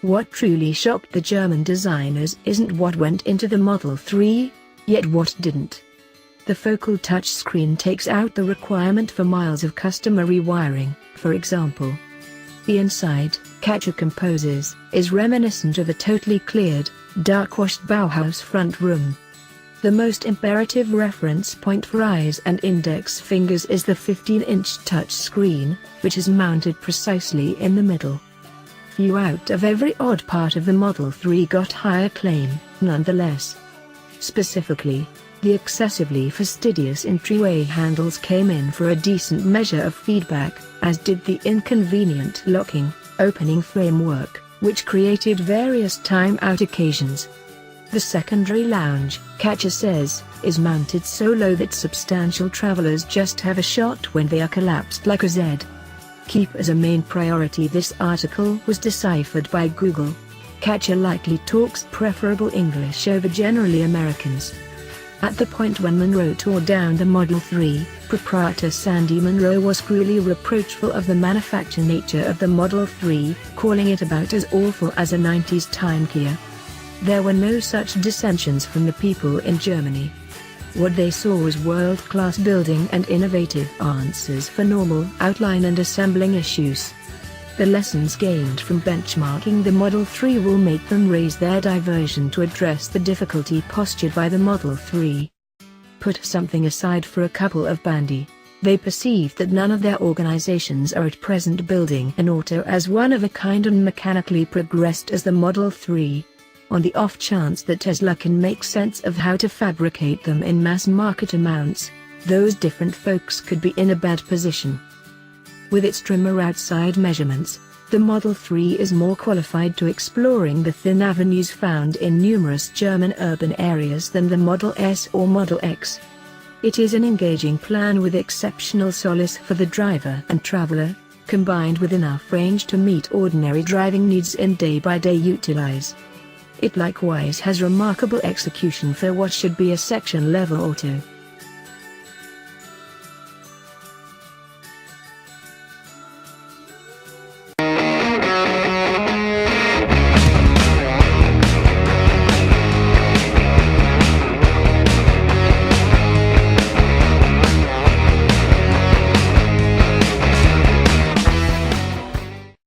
What truly shocked the German designers isn't what went into the Model 3, yet what didn't. The focal touchscreen takes out the requirement for miles of customary wiring, for example. The inside, Kacher composes, is reminiscent of a totally cleared, dark-washed Bauhaus front room. The most imperative reference point for eyes and index fingers is the 15-inch touchscreen, which is mounted precisely in the middle. Few out of every odd part of the Model 3 got high acclaim, nonetheless. Specifically, the excessively fastidious entryway handles came in for a decent measure of feedback, as did the inconvenient locking, opening framework, which created various time-out occasions. The secondary lounge, Kacher says, is mounted so low that substantial travelers just have a shot when they are collapsed like a Z. Keep as a main priority. This article was deciphered by Google. Kacher likely talks preferable English over generally Americans. At the point when Monroe tore down the Model 3, proprietor Sandy Monroe was cruelly reproachful of the manufacture nature of the Model 3, calling it about as awful as a 90s Time-Kia. There were no such dissensions from the people in Germany. What they saw was world-class building and innovative answers for normal outline and assembling issues. The lessons gained from benchmarking the Model 3 will make them raise their diversion to address the difficulty postured by the Model 3. Put something aside for a couple of bandy. They perceive that none of their organizations are at present building an auto as one of a kind and mechanically progressed as the Model 3. On the off chance that Tesla can make sense of how to fabricate them in mass market amounts, those different folks could be in a bad position. With its trimmer outside measurements, the Model 3 is more qualified to exploring the thin avenues found in numerous German urban areas than the Model S or Model X. It is an engaging plan with exceptional solace for the driver and traveler, combined with enough range to meet ordinary driving needs in day-by-day utilize. It likewise has remarkable execution for what should be a section-level auto.